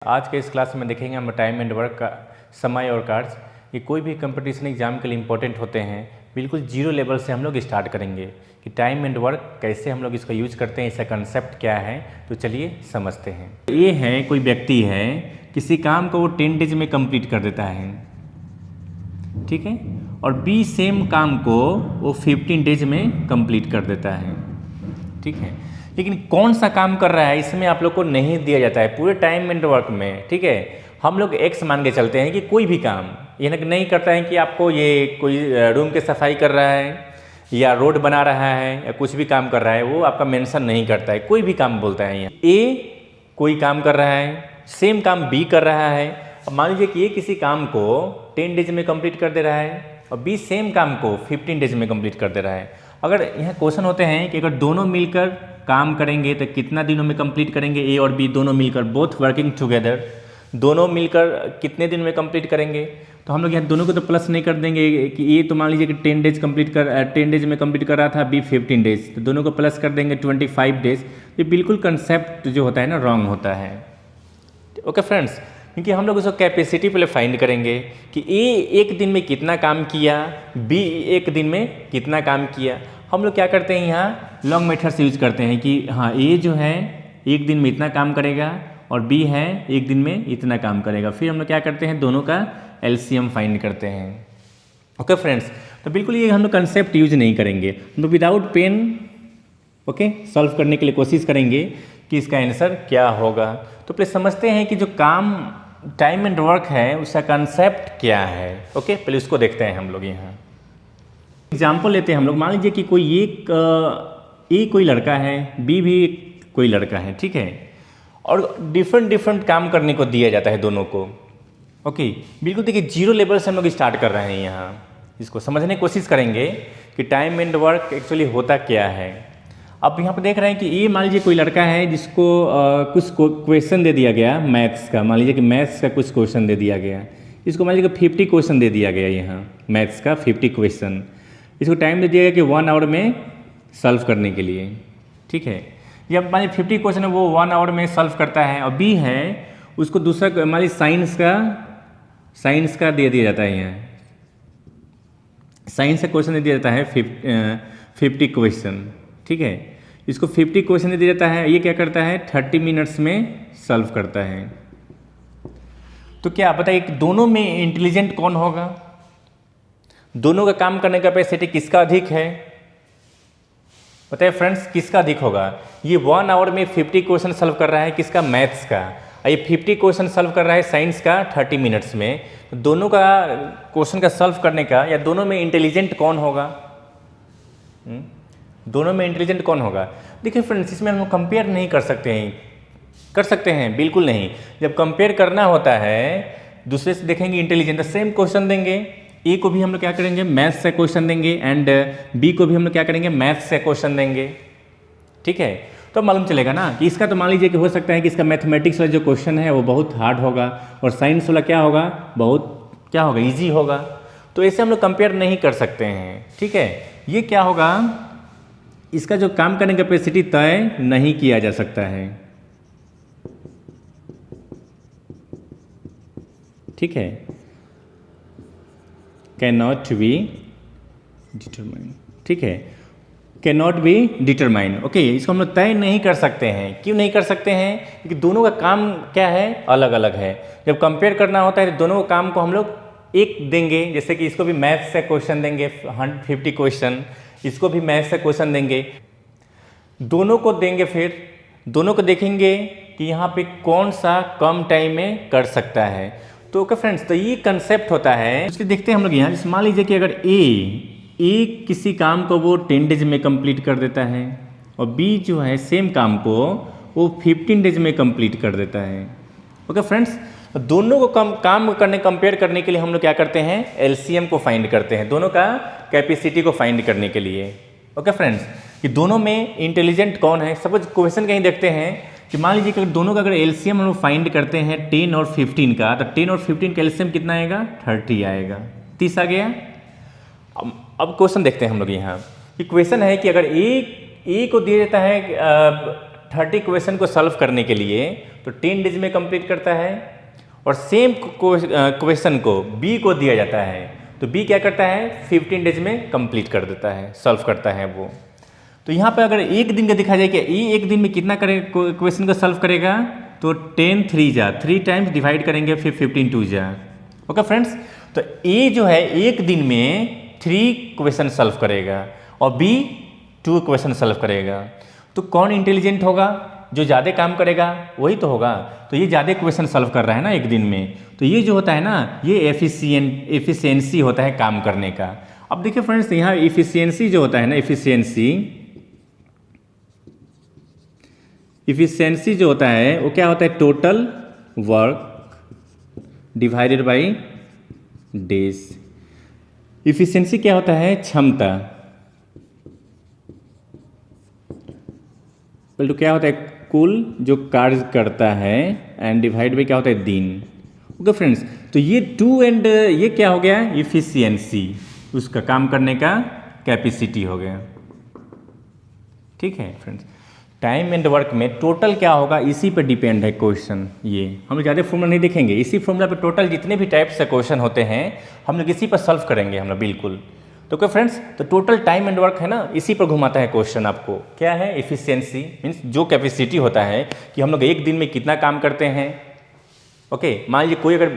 आज के इस क्लास में देखेंगे हम टाइम एंड वर्क का समय और कार्ड्स। ये कोई भी कंपटीशन एग्जाम के लिए इंपॉर्टेंट होते हैं। बिल्कुल जीरो लेवल से हम लोग स्टार्ट करेंगे कि टाइम एंड वर्क कैसे हम लोग इसका यूज करते हैं, इसका कंसेप्ट क्या है। तो चलिए समझते हैं। ये है कोई व्यक्ति है, किसी काम को वो 10 डेज में कंप्लीट कर देता है, ठीक है, और बी सेम काम को वो 15 डेज में कंप्लीट कर देता है, ठीक है। लेकिन कौन सा काम कर रहा है इसमें आप लोग को नहीं दिया जाता है पूरे टाइम एंड वर्क में, ठीक है। हम लोग एक्स मान के चलते हैं कि कोई भी काम ये नहीं करता है कि आपको ये कोई रूम की सफाई कर रहा है या रोड बना रहा है या कुछ भी काम कर रहा है, वो आपका मेंशन नहीं करता है। कोई भी काम बोलता है यहाँ ए कोई काम कर रहा है, सेम काम बी कर रहा है। अब मान लीजिए कि ए किसी काम को 10 डेज में कंप्लीट कर दे रहा है और बी सेम काम को 15 डेज में कंप्लीट कर दे रहा है। अगर यहाँ क्वेश्चन होते हैं कि अगर दोनों मिलकर काम करेंगे तो कितना दिनों में कंप्लीट करेंगे, ए और बी दोनों मिलकर, बोथ वर्किंग टुगेदर, दोनों मिलकर कितने दिन में कंप्लीट करेंगे। तो हम लोग यहाँ दोनों को तो प्लस नहीं कर देंगे कि ए तो मान लीजिए कि 10 डेज में कंप्लीट कर रहा था, बी 15 डेज, तो दोनों को प्लस कर देंगे 25 डेज। ये बिल्कुल कंसेप्ट जो होता है ना रॉन्ग होता है। ओके फ्रेंड्स, क्योंकि हम लोग उसको कैपेसिटी पहले फाइंड करेंगे कि ए एक दिन में कितना काम किया, बी एक दिन में कितना काम किया। हम लोग क्या करते हैं यहाँ लॉन्ग मेथड से यूज करते हैं कि हाँ ए जो है एक दिन में इतना काम करेगा और बी है एक दिन में इतना काम करेगा। फिर हम लोग क्या करते हैं दोनों का एलसीएम फाइंड करते हैं। ओके फ्रेंड्स, तो बिल्कुल ये हम लोग कंसेप्ट यूज नहीं करेंगे, हम लोग विदाउट पेन ओके सॉल्व करने के लिए कोशिश करेंगे कि इसका आंसर क्या होगा। तो पहले समझते हैं कि जो काम टाइम एंड वर्क है उसका कंसेप्ट क्या है। ओके पहले उसको देखते हैं हम लोग। यहाँ एग्जाम्पल लेते हैं हम लोग। मान लीजिए कि कोई ए कोई लड़का है, बी भी कोई लड़का है, ठीक है, और डिफरेंट काम करने को दिया जाता है दोनों को। ओके बिल्कुल देखिए जीरो लेवल से हम लोग स्टार्ट कर रहे हैं। यहाँ इसको समझने की कोशिश करेंगे कि टाइम एंड वर्क एक्चुअली होता क्या है। अब यहाँ पर देख रहे हैं कि ये मान लीजिए कोई लड़का है जिसको कुछ क्वेश्चन दे दिया गया मैथ्स का। मान लीजिए कि मैथ्स का कुछ क्वेश्चन दे दिया गया, इसको मान लीजिए कि 50 क्वेश्चन दे दिया गया। यहाँ मैथ्स का 50 क्वेश्चन, इसको टाइम दे दिया गया कि 1 आवर में सॉल्व करने के लिए, ठीक है। जब मान लीजिए 50 क्वेश्चन है वो 1 आवर में सॉल्व करता है, और बी है उसको दूसरा मान लीजिए साइंस का दे दिया जाता है। यहाँ साइंस का क्वेश्चन दे दिया जाता है 50 क्वेश्चन, ठीक है। इसको 50 क्वेश्चन दे दिया जाता है, ये क्या करता है 30 मिनट्स में सॉल्व करता है। तो क्या बताइए दोनों में इंटेलिजेंट कौन होगा, दोनों का काम करने का कैपेसिटी किसका अधिक है? बताइए फ्रेंड्स किसका अधिक होगा? ये 1 आवर में 50 क्वेश्चन सॉल्व कर रहा है किसका, मैथ्स का, और ये 50 क्वेश्चन सॉल्व कर रहा है साइंस का 30 मिनट्स में। तो दोनों का क्वेश्चन का सॉल्व करने का या दोनों में इंटेलिजेंट कौन होगा? दोनों में इंटेलिजेंट कौन होगा? देखिए फ्रेंड्स इसमें हम लोग कंपेयर नहीं कर सकते हैं। कर सकते हैं? बिल्कुल नहीं। जब कंपेयर करना होता है दूसरे से देखेंगे इंटेलिजेंट, सेम क्वेश्चन देंगे, ए को भी हम लोग क्या करेंगे मैथ्स से क्वेश्चन देंगे एंड बी को भी हम लोग क्या करेंगे मैथ्स से क्वेश्चन देंगे, ठीक है। तो मालूम चलेगा ना कि इसका तो मान लीजिए कि हो सकता है कि इसका मैथमेटिक्स वाला जो क्वेश्चन है वो बहुत हार्ड होगा और साइंस वाला क्या होगा बहुत क्या होगा ईजी होगा। तो ऐसे हम लोग कंपेयर नहीं कर सकते हैं, ठीक है। ये क्या होगा इसका जो काम करने की कैपेसिटी तय नहीं किया जा सकता है, ठीक है। कैनॉट बी डिटरमाइन, ठीक है, कैनॉट बी डिटरमाइन। ओके इसको हम लोग तय नहीं कर सकते हैं। क्यों नहीं कर सकते हैं? क्योंकि दोनों का काम क्या है अलग अलग है। जब कंपेयर करना होता है तो दोनों काम को हम लोग एक देंगे, जैसे कि इसको भी मैथ्स से क्वेश्चन देंगे 50 क्वेश्चन, इसको भी मैथ्स से क्वेश्चन देंगे, दोनों को देंगे, फिर दोनों को देखेंगे कि यहाँ पे कौन सा कम टाइम में कर सकता है। तो ओके फ्रेंड्स, तो ये कंसेप्ट होता है। इसलिए देखते हैं हम लोग यहाँ, जैसे मान लीजिए कि अगर ए किसी काम को वो 10 डेज में कंप्लीट कर देता है और बी जो है सेम काम को वो 15 डेज में कंप्लीट कर देता है। ओके फ्रेंड्स, दोनों को काम कंपेयर करने के लिए हम लोग क्या करते हैं एलसीएम को फाइंड करते हैं, दोनों का कैपेसिटी को फाइंड करने के लिए। ओके फ्रेंड्स, कि दोनों में इंटेलिजेंट कौन है। सपोज क्वेश्चन कहीं देखते हैं कि मान लीजिए कि दोनों का अगर एलसीएम हम लोग फाइंड करते हैं 10 और 15 का, तो 10 और 15 का एलसीएम कितना आएगा 30 आएगा, 30 आ गया। अब क्वेश्चन देखते हैं हम लोग यहाँ कि क्वेश्चन है कि अगर ए को दिया जाता है 30 क्वेश्चन को सॉल्व करने के लिए तो 10 डेज में कंप्लीट करता है, और सेम क्वेश्चन को बी को दिया जाता है तो बी क्या करता है 15 डेज में कंप्लीट कर देता है, सॉल्व करता है वो। तो यहाँ पर अगर एक दिन का दिखा जाए कि ये एक दिन में कितना क्वेश्चन को सॉल्व करेगा, तो 10 3 जा 3 टाइम्स डिवाइड करेंगे, फिर 15 2 जा। ओके फ्रेंड्स, तो ए जो है एक दिन में 3 क्वेश्चन सॉल्व करेगा और बी 2 क्वेश्चन सॉल्व करेगा। तो कौन इंटेलिजेंट होगा? जो ज़्यादा काम करेगा वही तो होगा। तो ये ज़्यादा क्वेश्चन सॉल्व कर रहा है ना एक दिन में, तो ये जो होता है ना, ये एफिशिएंसी होता है काम करने का। अब देखिए फ्रेंड्स, यहाँ एफिशिएंसी जो होता है ना, इफिशियंसी जो होता है वो क्या होता है, total work divided by days. Efficiency क्या होता है, क्षमता, तो क्या होता है कुल जो कार्य करता है, एंड डिवाइड बाई क्या होता है दिन। ओके फ्रेंड्स, तो ये 2 एंड ये क्या हो गया, इफिशियंसी, उसका काम करने का कैपेसिटी हो गया। ठीक है फ्रेंड्स, टाइम एंड वर्क में टोटल क्या होगा इसी पे डिपेंड है क्वेश्चन। ये हम लोग ज़्यादा फॉर्मूला नहीं देखेंगे, इसी फॉर्मूला पे टोटल जितने भी टाइप से क्वेश्चन होते हैं हम लोग इसी पर सॉल्व करेंगे हम लोग बिल्कुल। तो क्या फ्रेंड्स, तो टोटल टाइम एंड वर्क है ना, इसी पर घुमाता है क्वेश्चन। आपको क्या है, एफिशिएंसी मीन्स जो कैपेसिटी होता है कि हम लोग एक दिन में कितना काम करते हैं। ओके, मान लीजिए कोई अगर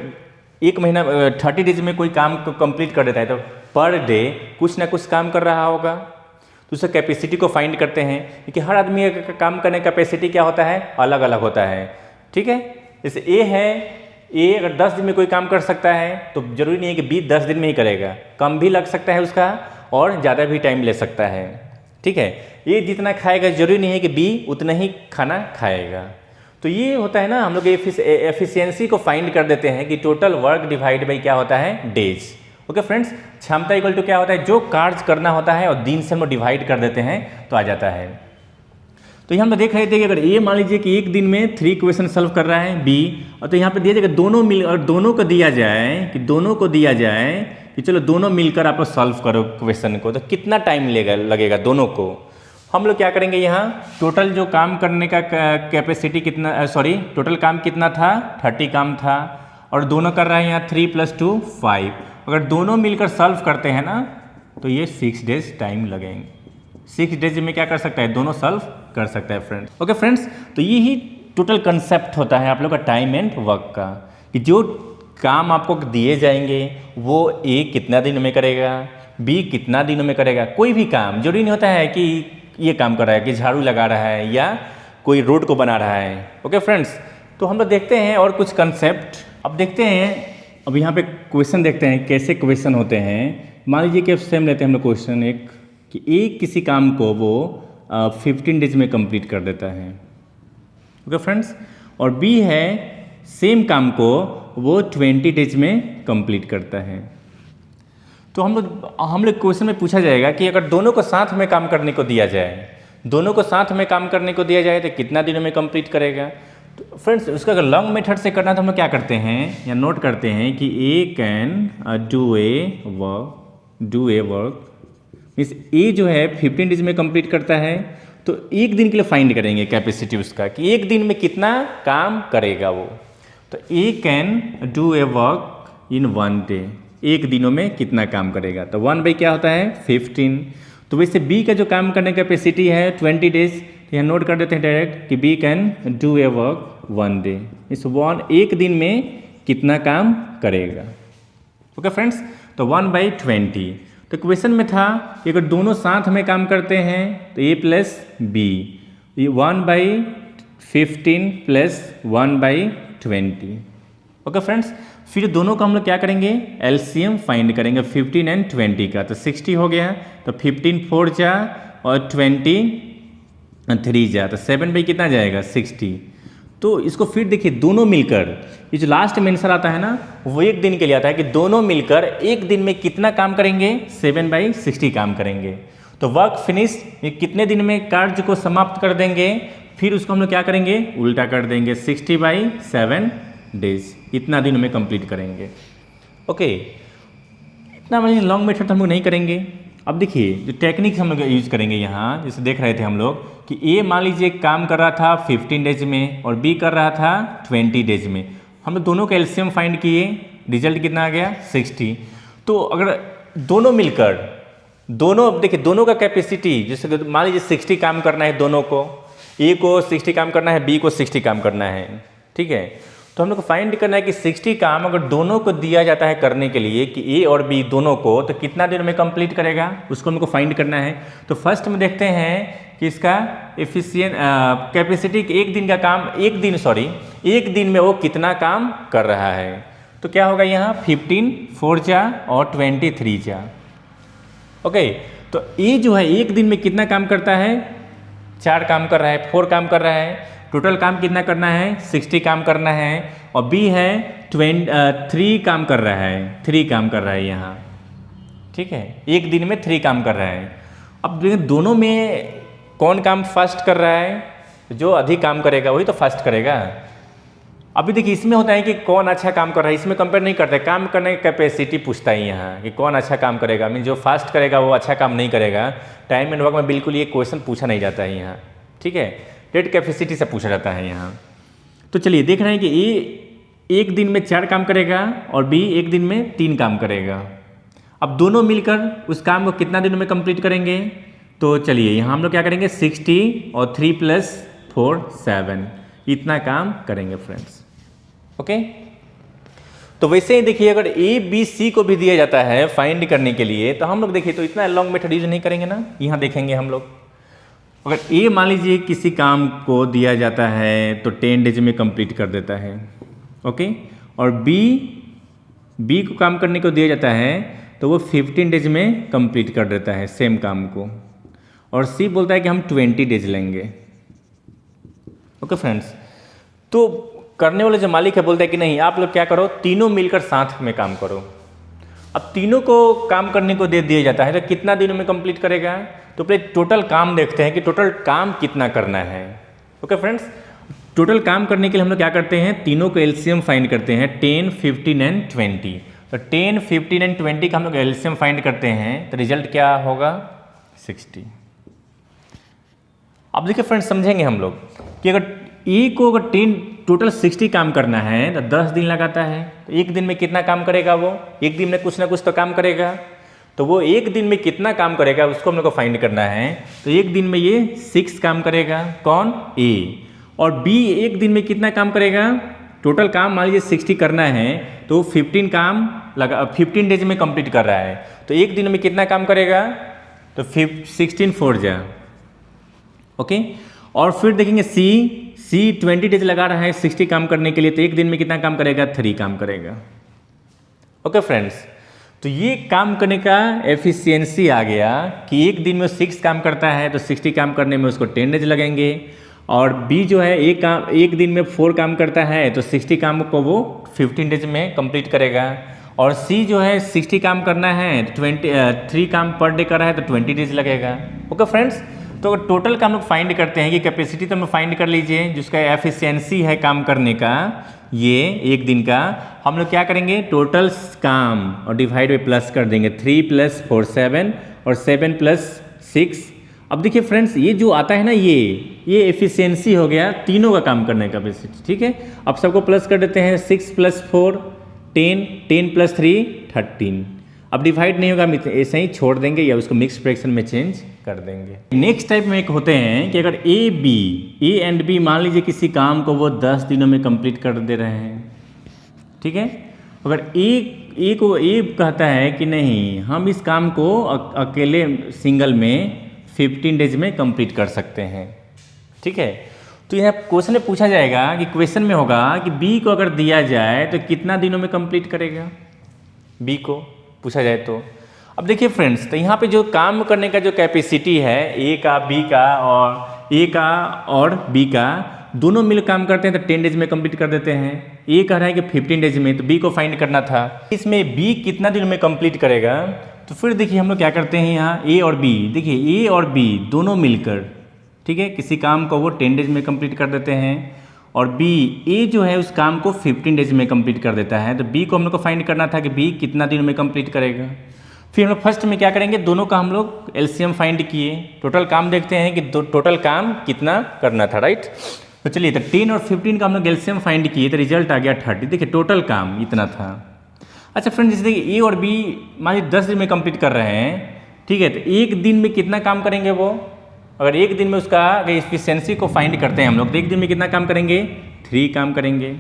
एक महीना 30 डेज में कोई काम को कंप्लीट कर देता है तो पर डे कुछ ना कुछ काम कर रहा होगा, तो उसका कैपेसिटी को फाइंड करते हैं, क्योंकि हर आदमी का काम करने का कैपेसिटी क्या होता है, अलग अलग होता है। ठीक है, जैसे ए है, ए अगर 10 दिन में कोई काम कर सकता है तो जरूरी नहीं है कि बी 10 दिन में ही करेगा, कम भी लग सकता है उसका और ज़्यादा भी टाइम ले सकता है। ठीक है, ये जितना खाएगा जरूरी नहीं है कि बी उतना ही खाना खाएगा। तो ये होता है ना, हम लोग एफिशिएंसी को फाइंड कर देते हैं कि टोटल वर्क डिवाइड बाई क्या होता है, डेज। ओके फ्रेंड्स, क्षमता इक्वल टू क्या होता है, जो कार्य करना होता है और दिन से हम लोग डिवाइड कर देते हैं तो आ जाता है। तो यहाँ हम देख रहे थे कि अगर ए मान लीजिए कि एक दिन में 3 क्वेश्चन सॉल्व कर रहा है बी, और तो यहाँ पे दिया जाएगा दोनों मिल, और दोनों को दिया जाए कि चलो दोनों मिलकर आप सॉल्व करो क्वेश्चन को, तो कितना टाइम लगेगा दोनों को। हम लोग क्या करेंगे, यहाँ टोटल जो काम करने का कैपेसिटी कितना, टोटल काम कितना था, 30 काम था, और दोनों कर रहा है यहाँ 3 + 2 5। अगर दोनों मिलकर सॉल्व करते हैं ना तो ये 6 डेज टाइम लगेंगे। 6 डेज में क्या कर सकता है, दोनों सॉल्व कर सकता है फ्रेंड्स। ओके फ्रेंड्स, तो ये ही टोटल कंसेप्ट होता है आप लोग का टाइम एंड वर्क का, कि जो काम आपको दिए जाएंगे वो ए कितना दिन में करेगा, बी कितना दिनों में करेगा। कोई भी काम जरूरी नहीं होता है कि ये काम कर रहा है, कि झाड़ू लगा रहा है या कोई रोड को बना रहा है। ओके फ्रेंड्स, तो हम लोग देखते हैं और कुछ कंसेप्ट। अब देखते हैं, अब यहाँ पे क्वेश्चन देखते हैं कैसे क्वेश्चन होते हैं। मान लीजिए कि अब सेम लेते हैं हम लोग क्वेश्चन एक, कि एक किसी काम को वो 15 डेज में कंप्लीट कर देता है। ओके फ्रेंड्स, और बी है सेम काम को वो 20 डेज में कंप्लीट करता है। तो हम लोग क्वेश्चन में पूछा जाएगा कि अगर दोनों को साथ में काम करने को दिया जाए, तो कितना दिनों में कंप्लीट करेगा। तो फ्रेंड्स, उसका अगर लॉन्ग मेथड से करना तो हम लोग क्या करते हैं या नोट करते हैं कि A can do a work means A जो है 15 डेज में कंप्लीट करता है, तो एक दिन के लिए फाइंड करेंगे कैपेसिटी उसका कि एक दिन में कितना काम करेगा वो। तो A can do a work in 1 day, एक दिनों में कितना काम करेगा। तो 1/, क्या होता है 15। तो वैसे बी का जो काम करने का कैपेसिटी है 20 डेज, तो यहाँ नोट कर देते हैं डायरेक्ट कि be can do a work 1 day, इस एक दिन में कितना काम करेगा। ओके फ्रेंड्स, तो 1/20। तो क्वेश्चन में था कि अगर दोनों साथ में काम करते हैं तो A plus B, 1/15 plus 1/20। Okay friends, फिर दोनों का हम लोग क्या करेंगे, एलसीएम फाइंड करेंगे 15 एंड 20 का, तो 60 हो गया। तो 15 4 जा और 20 3 जा, तो 7 कितना जाएगा 60। तो इसको फिर देखिए दोनों मिलकर, ये जो लास्ट में आंसर आता है ना वो एक दिन के लिए आता है कि दोनों मिलकर एक दिन में कितना काम करेंगे, 7/60 काम करेंगे। तो वर्क फिनिश, ये कितने दिन में कार्य को समाप्त कर देंगे, फिर उसको हम लोग क्या करेंगे, उल्टा कर देंगे, 60/7 डेज, इतना दिन में कंप्लीट करेंगे। ओके, इतना मतलब लॉन्ग मेथड हम लोग नहीं करेंगे। अब देखिए जो टेक्निक्स हम लोग यूज करेंगे यहाँ, जैसे देख रहे थे हम लोग कि कि ए मान लीजिए काम कर रहा था 15 डेज में और बी कर रहा था 20 डेज में। हम लोग दोनों का एलसीएम फाइंड किए, रिजल्ट कितना आ गया 60। तो अगर दोनों मिलकर दोनों देखिए दोनों का कैपेसिटी, जैसे मान लीजिए 60 काम करना है दोनों को, ए को 60 काम करना है, बी को 60 काम करना है, ठीक है। तो हम लोग को फाइंड करना है कि 60 काम अगर दोनों को दिया जाता है करने के लिए कि ए और बी दोनों को, तो कितना दिन में कंप्लीट करेगा उसको हमको फाइंड करना है। तो फर्स्ट में देखते हैं कि इसका एफिशिएंट कैपेसिटी एक दिन का काम एक दिन में वो कितना काम कर रहा है। तो क्या होगा यहाँ 15 4 जा और 23 जा। ओके, तो ए जो है एक दिन में कितना काम करता है, 4 काम कर रहा है, 4 काम कर रहा है। टोटल काम कितना करना है 60 काम करना है। और बी है 3 काम कर रहा है, 3 काम कर रहा है यहाँ, ठीक है, एक दिन में 3 काम कर रहा है। अब दोनों में कौन काम फर्स्ट कर रहा है, जो अधिक काम करेगा वही तो फर्स्ट करेगा। अभी देखिए इसमें होता है कि कौन अच्छा काम कर रहा है, इसमें कंपेयर नहीं करता है, काम करने की कैपेसिटी पूछता है यहाँ कि कौन अच्छा काम करेगा। मीन जो फास्ट करेगा वो अच्छा काम नहीं करेगा। टाइम एंड वर्क में बिल्कुल ये क्वेश्चन पूछा नहीं जाता है यहाँ, ठीक है, डेट कैपेसिटी से पूछा जाता है यहाँ। तो चलिए देख रहे हैं कि ए एक दिन में 4 काम करेगा और बी एक दिन में 3 काम करेगा। अब दोनों मिलकर उस काम को कितना दिन में कंप्लीट करेंगे, तो चलिए यहाँ हम लोग क्या करेंगे 60 और 3 + 4 7 इतना काम करेंगे फ्रेंड्स। ओके, तो वैसे ही देखिए अगर ए बी सी को भी दिया जाता है फाइंड करने के लिए, तो हम लोग देखिए तो इतना लॉन्ग मेथड यूज नहीं करेंगे ना। यहाँ देखेंगे हम लोग, अगर ए मान लीजिए किसी काम को दिया जाता है तो 10 डेज में कंप्लीट कर देता है, ओके, और बी को काम करने को दिया जाता है तो वो 15 डेज में कंप्लीट कर देता है सेम काम को, और सी बोलता है कि हम 20 डेज लेंगे। ओके फ्रेंड्स, तो करने वाले जो मालिक है बोलता है कि नहीं आप लोग क्या करो, तीनों मिलकर साथ में काम करो। अब तीनों को काम करने को दे दिया जाता है तो कितना दिनों में कंप्लीट करेगा, तो पहले टोटल काम देखते हैं कि टोटल काम कितना करना है। ओके फ्रेंड्स, टोटल काम करने के लिए हम लोग क्या करते हैं, तीनों को एलसीएम फाइंड करते हैं 10 15 एंड 20। तो 10 15 एंड 20 का हम लोग एलसीएम फाइंड करते हैं तो रिजल्ट क्या होगा 60। अब देखिए फ्रेंड्स समझेंगे हम लोग कि अगर ए को अगर 10 टोटल 60 काम करना है तो 10 दिन लगाता है, तो एक दिन में कितना काम करेगा, वो एक दिन में कुछ ना कुछ तो काम करेगा। तो वो एक दिन में कितना काम करेगा उसको हम लोग को फाइंड करना है। तो एक दिन में ये 6 काम करेगा, कौन ए, और बी एक दिन में कितना काम करेगा, टोटल काम मान लीजिए 60 करना है तो 15 डेज में कंप्लीट कर रहा है, तो एक दिन में कितना काम करेगा, तो 16 4 जा। ओके, और फिर देखेंगे सी 20 डेज लगा रहा है 60 काम करने के लिए, तो एक दिन में कितना काम करेगा, 3 काम करेगा। ओके फ्रेंड्स, तो ये काम करने का एफिशिएंसी आ गया कि एक दिन में 6 काम करता है तो 60 काम करने में उसको 10 डेज लगेंगे, और बी जो है एक दिन में 4 काम करता है तो 60 काम को वो 15 डेज में कंप्लीट करेगा, और सी जो है 60 काम करना है 3 काम पर डे कर रहा है तो 20 डेज लगेगा। ओके फ्रेंड्स, तो टोटल का हम लोग फाइंड करते हैं कि कैपेसिटी तो हम फाइंड कर लीजिए, जिसका एफिशिएंसी है काम करने का ये एक दिन का, हम लोग क्या करेंगे टोटल काम और डिवाइड बाई प्लस कर देंगे, 3 + 4 7 और 7 + 6। अब देखिए फ्रेंड्स ये जो आता है ना ये एफिशिएंसी हो गया तीनों का काम करने का कैपेसिटी, ठीक है। अब सबको प्लस कर देते हैं, 6 + 4 10 10 + 3 13। अब डिवाइड नहीं होगा, ऐसे ही छोड़ देंगे या उसको मिक्स फ्रैक्शन में चेंज कर देंगे। नेक्स्ट टाइप में एक होते हैं कि अगर ए एंड बी मान लीजिए किसी काम को वो 10 दिनों में कंप्लीट कर दे रहे हैं, ठीक है। अगर ए कहता है कि नहीं हम इस काम को अकेले सिंगल में 15 डेज में कंप्लीट कर सकते हैं, ठीक है। तो यहाँ क्वेश्चन में पूछा जाएगा कि क्वेश्चन में होगा कि बी को अगर दिया जाए तो कितना दिनों में कंप्लीट करेगा, बी को पूछा जाए तो। अब देखिए फ्रेंड्स, तो यहाँ पे जो काम करने का जो कैपेसिटी है ए का और बी का दोनों मिल काम करते हैं तो 10 डेज में कंप्लीट कर देते हैं। ए कह रहा है कि 15 डेज में, तो बी को फाइंड करना था, इसमें बी कितना दिन में कंप्लीट करेगा। तो फिर देखिए हम लोग क्या करते हैं यहाँ ए और बी, देखिए ए और बी दोनों मिलकर, ठीक है, किसी काम को वो 10 डेज में कंप्लीट कर देते हैं, और बी ए जो है उस काम को 15 डेज में कंप्लीट कर देता है। तो बी को हम लोग को फाइंड करना था कि बी कितना दिन में कंप्लीट करेगा। फिर हम लोग फर्स्ट में क्या करेंगे, दोनों का हम लोग एलसीएम फाइंड किए, टोटल काम देखते हैं कि टोटल काम कितना करना था, राइट। तो चलिए, तो 10 और 15 का हम लोग एलसीएम फाइंड किए तो रिजल्ट आ गया 30। देखिए टोटल काम इतना था। अच्छा फ्रेंड्स, जैसे देखिए ए और बी मान लीजिए 10 दिन में कंप्लीट कर रहे हैं, ठीक है, तो एक दिन में कितना काम करेंगे वो, अगर एक दिन में उसका एफिशिएंसी को फाइंड करते हैं हम लोग तो एक दिन में कितना काम करेंगे, 3 काम करेंगे।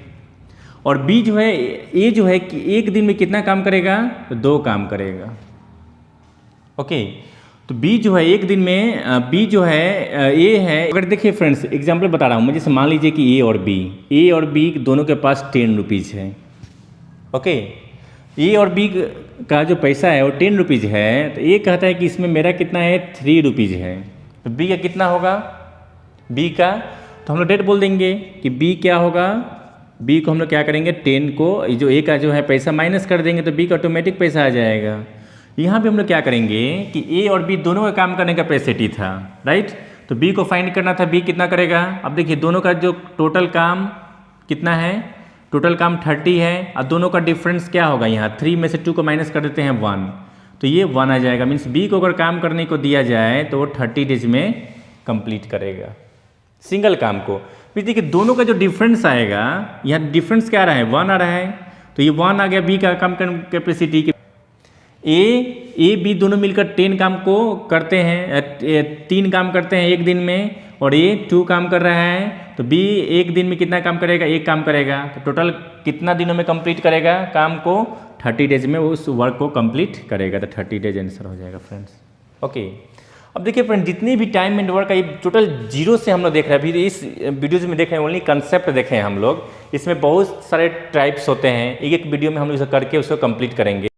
और बी जो है, ए जो है कि एक दिन में कितना काम करेगा, तो 2 काम करेगा। ओके, तो बी जो है एक दिन में, बी जो है ए है, अगर देखिए फ्रेंड्स एग्जांपल बता रहा हूँ मैं, जैसे मान लीजिए कि ए और बी दोनों के पास 10 रुपीज़ है। ओके, ए और बी का जो पैसा है वो 10 रुपीज़ है, तो ए कहता है कि इसमें मेरा कितना है, 3 रुपीज़ है, तो बी का कितना होगा, बी का, तो हम लोग डेट बोल देंगे कि बी क्या होगा, बी को हम लोग क्या करेंगे, 10 को जो ए का जो है पैसा माइनस कर देंगे तो बी का ऑटोमेटिक पैसा आ जाएगा। यहाँ पे हम लोग क्या करेंगे कि ए और बी दोनों का काम करने का कैपेसिटी था, राइट, तो बी को फाइंड करना था, बी कितना करेगा। अब देखिए दोनों का जो टोटल काम कितना है, टोटल काम 30 है, और दोनों का डिफरेंस क्या होगा, यहाँ 3 में से 2 को माइनस कर देते हैं 1, तो ये 1 आ जाएगा। मीन्स बी को अगर काम करने को दिया जाए तो वो 30 डेज में कंप्लीट करेगा सिंगल काम को। फिर देखिए दोनों का जो डिफरेंस आएगा, यहाँ डिफरेंस क्या आ रहा है, 1 आ रहा है, तो ये 1 आ गया बी का काम कैपेसिटी। ए बी दोनों मिलकर 10 काम को करते हैं, 3 काम करते हैं एक दिन में, और ए 2 काम कर रहा है, तो बी एक दिन में कितना काम करेगा, 1 काम करेगा, तो टोटल कितना दिनों में कंप्लीट करेगा काम को, 30 डेज में उस वर्क को कंप्लीट करेगा, तो 30 डेज आंसर हो जाएगा फ्रेंड्स। ओके, अब देखिए फ्रेंड जितने भी टाइम एंड वर्क का ये टोटल जीरो से हम लोग देख रहे हैं, अभी इस वीडियोज़ में देख रहे हैं ओनली कंसेप्ट देखे हैं हम लोग, इसमें बहुत सारे टाइप्स होते हैं, एक एक वीडियो में हम लोग इसे करके उसको कंप्लीट करेंगे।